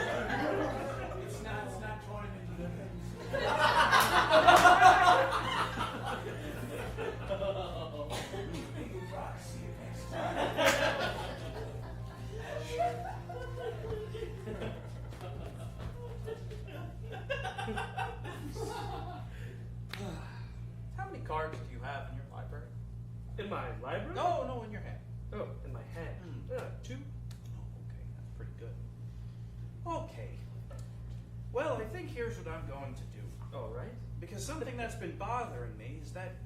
it's not tournament limits. Maybe rock, see you next time. How many cards do you have in your library? In my library? No, in your hand. Oh, in my hand. 2. Oh, okay, that's pretty good. Okay. Well, I think here's what I'm going to do. All right. Because something that's been bothering me is that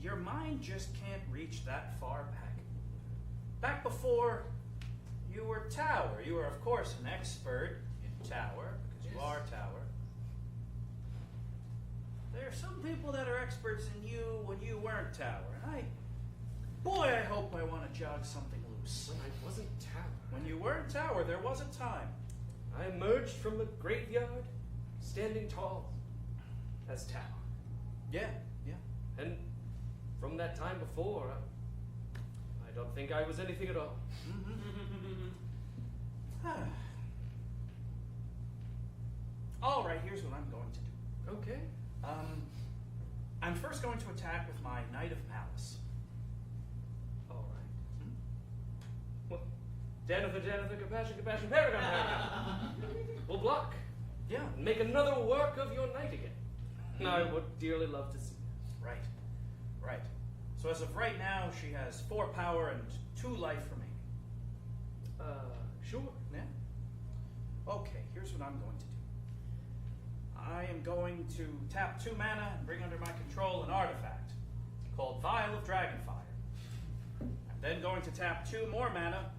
your mind just can't reach that far back. Back before you were Tower. You were, of course, an expert in Tower, because you are Tower. There are some people that are experts in you when you weren't Tower. And I hope I want to jog something loose. When I wasn't Tower. When you weren't Tower, there was a time. I emerged from the graveyard, standing tall as Tower. Yeah. And from that time before, I don't think I was anything at all. All right, here's what I'm going to do. Okay. I'm first going to attack with my Knight of Malice. All right. Well, Danitha, compassion, paragon. We'll block. Yeah. And make another work of your knight again. I would dearly love to see that. Right. So as of right now, she has 4 power and 2 life remaining. Sure. Yeah? Okay, here's what I'm going to do. I am going to tap 2 mana and bring under my control an artifact called Vial of Dragonfire. I'm then going to tap 2 more mana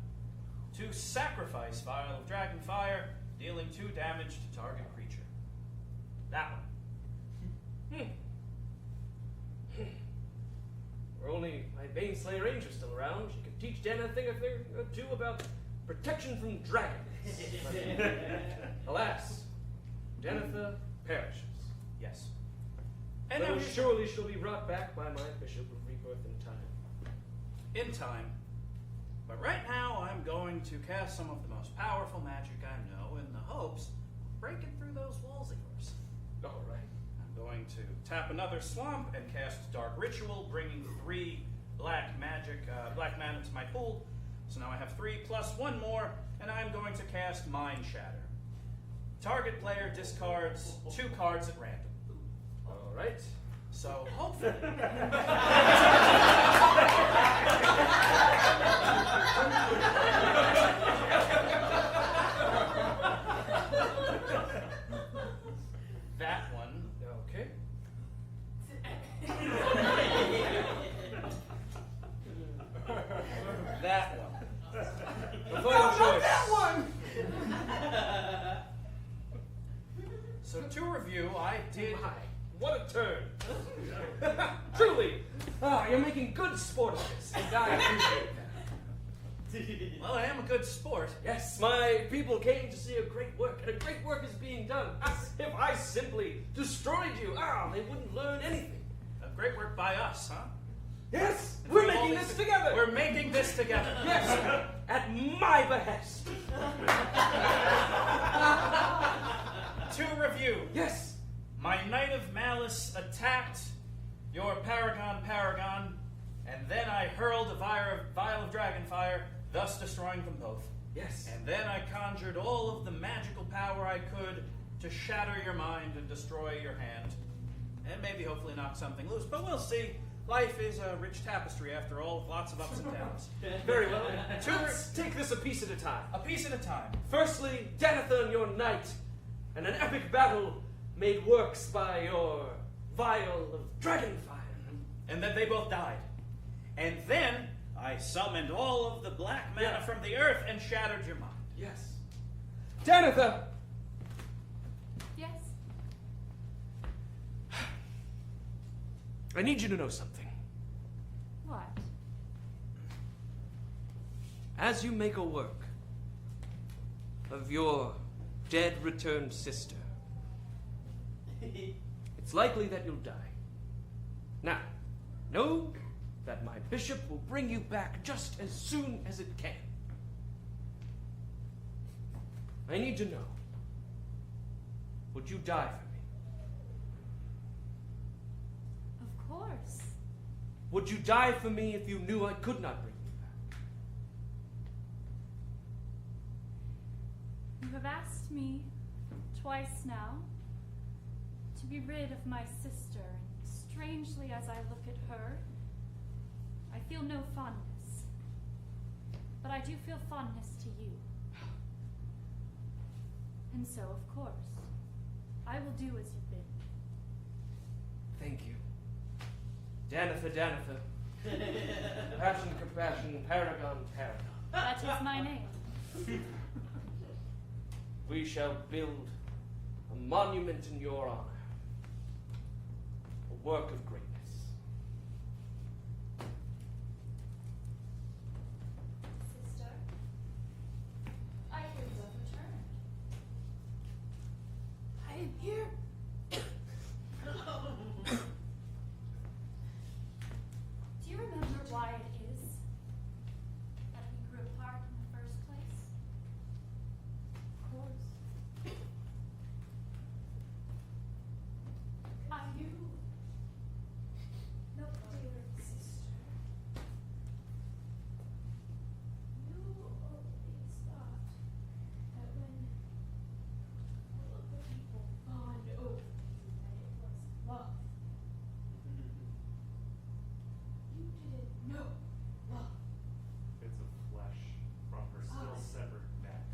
to sacrifice Vial of Dragonfire, dealing 2 damage to target creature. That one. Were only my Baneslayer Ranger still around, she could teach Dan a thing or two about protection from dragons. But, alas, Danitha perishes. Yes. And Though now surely she'll be brought back by my Bishop of Rebirth in time. In time. But right now, I'm going to cast some of the most powerful magic I know in the hopes of breaking through those walls of yours. All right. I'm going to tap another swamp and cast Dark Ritual, bringing 3 black mana to my pool. So now I have 3 plus 1 more, and I'm going to cast Mind Shatter. Target player discards 2 cards at random. All right. So hopefully... that one. Okay. That one. The final choice. That one! So to review, I did... My, what a turn. Truly. You're making good sport of this, and I appreciate that. Well, I am a good sport. Yes, my people came to see a great work, and a great work is being done. If I simply destroyed you, they wouldn't learn anything. A great work by us, huh? Yes, And we're we making always- this together. We're making this together. Yes, at my behest. To review, Yes. my Knight of Malice attacked your Paragon, and then I hurled a vial of Dragonfire, thus destroying them both. Yes. And then I conjured all of the magical power I could to shatter your mind and destroy your hand. And maybe hopefully knock something loose, but we'll see. Life is a rich tapestry after all, with lots of ups and downs. Very well. Let's take this this a piece at a time. A piece at a time. Firstly, Danathan, your knight, and an epic battle made works by your vial of dragonfire. And then they both died. And then I summoned all of the black mana from the earth and shattered your mind. Yes. Danathan! Yes? I need you to know something. What? As you make a work of your dead returned sister, it's likely that you'll die. Now, know that my bishop will bring you back just as soon as it can. I need to know, would you die for me? Of course. Would you die for me if you knew I could not bring you back? You have asked me twice now to be rid of my sister, and strangely as I look at her, I feel no fondness. But I do feel fondness to you. And so, of course, I will do as you bid. Thank you. Danatha. Passion, compassion, paragon. That is my name. We shall build a monument in your honor. A work of greatness. Sister, I hear you have returned. I am here. Do you remember why it is that we grew apart in the first place? Of course. I knew. No, dear sister. You always thought that when all of the people fawned over you, that it was love. You didn't know love. Bits of flesh from her still severed neck.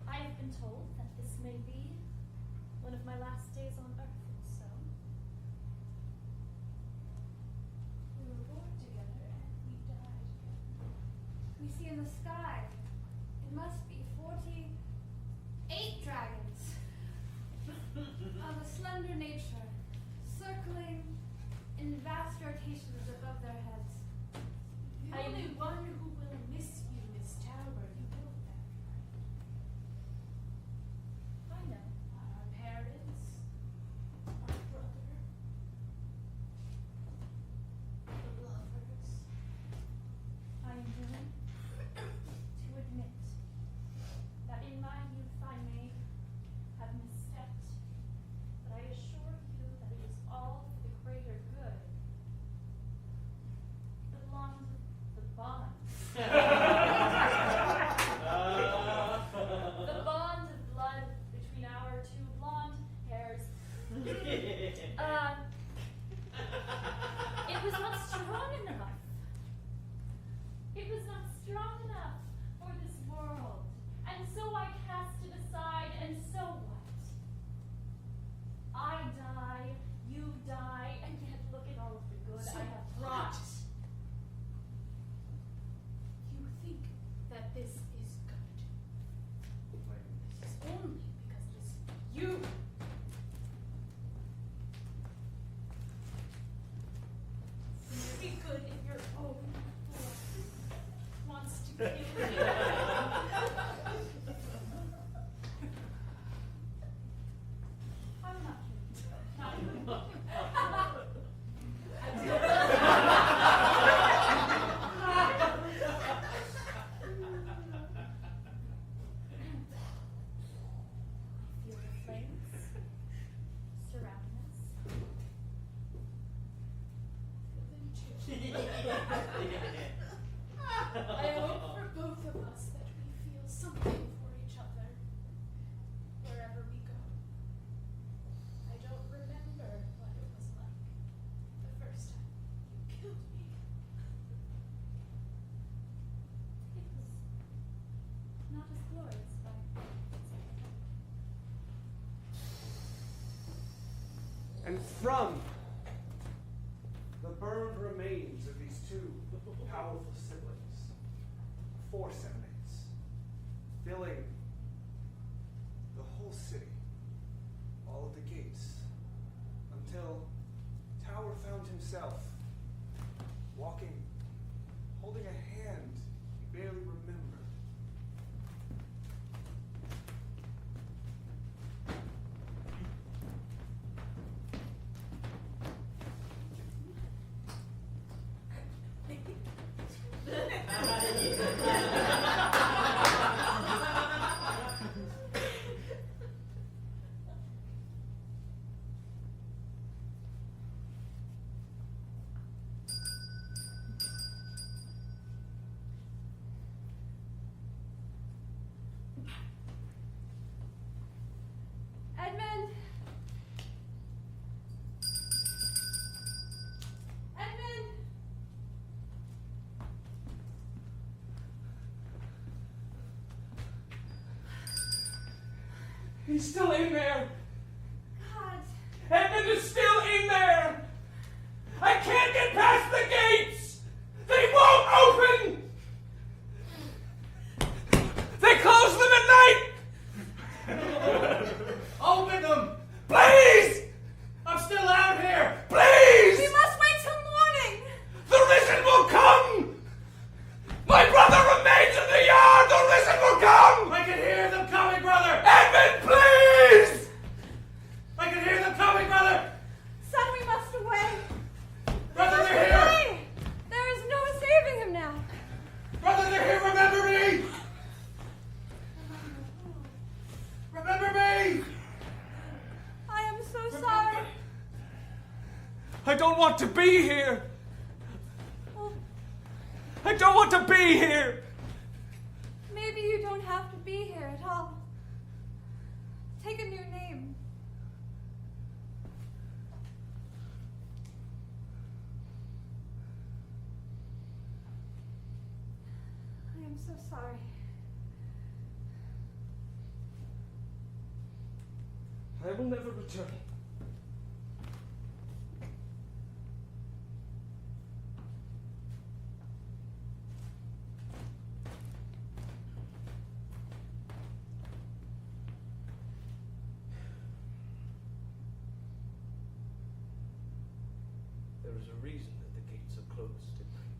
I have been told that this may be one of my last days on Earth, and so we were born together and we died together. We see in the sky, it must be 48 dragons of a slender nature, circling in vast rotations above their heads. The only one who will miss you is Tower. You know that. I know. Our parents, our brother, the lovers. I am willing to admit that in my youth I may have misstepped, but I assure you that it is all for the greater good. The bond. The bond of blood between our two blonde hairs. It was not strong enough. It was not strong enough for this world. And so I cast it aside, and so what? I die, you die, and yet look at all of the good I have brought. You think that this is good. This is only because it is you. Be good if your own blood wants to kill you. I'm not kidding. And from the burned remains of these two powerful siblings, force emanates, filling the whole city, all of the gates, until Tower found himself walking, holding a hand he barely remembered. Edmund! Edmund! He's still in there. God. Edmund is still in there. I can't get past the gates. They won't open. They close them at night. Open them! Please! I'm still out here! Please! We must wait till morning! The risen will come! My brother remains in the yard! The risen will come! I can hear them coming, brother! Edmund, please! I can hear them coming, brother! Son, we must away! Brother, Must they're here! away! There is no saving him now! Brother, they're here! Remember me! Remember me! I am so sorry. I don't want to be here! Well, I don't want to be here! maybe you don't have to be here at all. Take a new name. I am so sorry. I will never return. There is a reason that the gates are closed at night.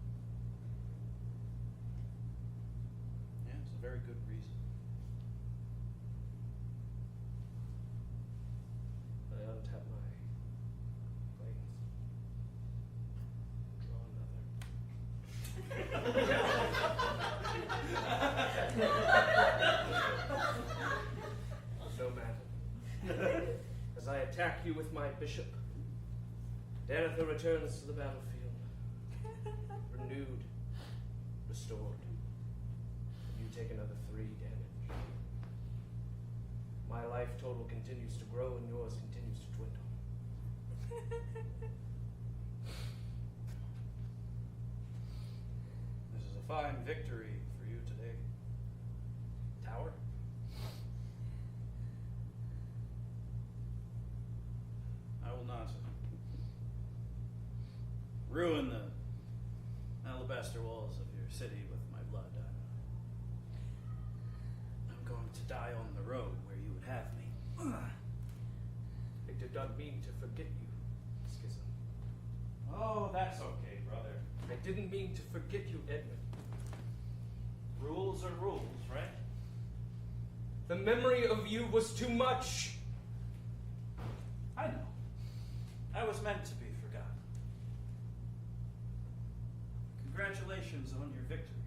Yeah, it's a very good reason. I untap my planes. Draw another. No matter. As I attack you with my bishop, Danitha returns to the battlefield, renewed, restored. You take another 3 damage. My life total continues to grow and yours continues to dwindle. This is a fine victory for you today. Tower? I will not ruin the alabaster walls of your city with my blood. I'm going to die on the road where you would have me. I did not mean to forget you, Schism. Oh, that's okay, brother. I didn't mean to forget you, Edmund. Rules are rules, right? The memory of you was too much. I know. I was meant to be forgotten. Congratulations on your victory.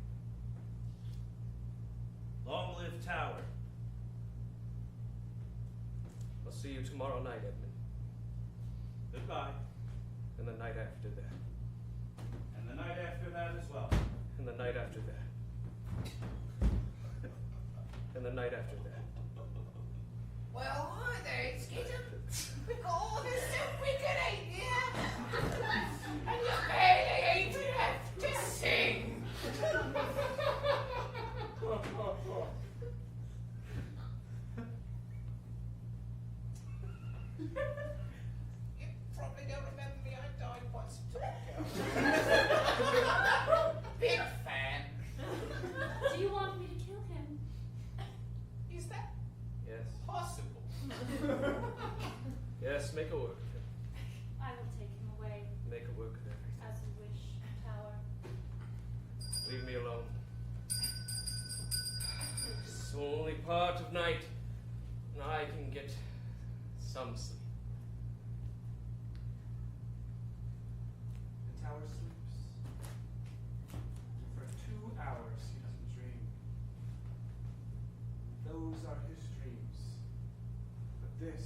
Long live Tower. I'll see you tomorrow night, Edmund. Goodbye. And the night after that. And the night after that as well. And the night after that. And the night after that. Well, hi there, Schism. Oh, this is so wicked, ain't ya? And you barely even have to sing. I will take him away. Make it work with everything. As you wish, Tower. Leave me alone. It's only part of night, and I can get some sleep. The tower sleeps. For 2 hours he doesn't dream. Those are his dreams. But this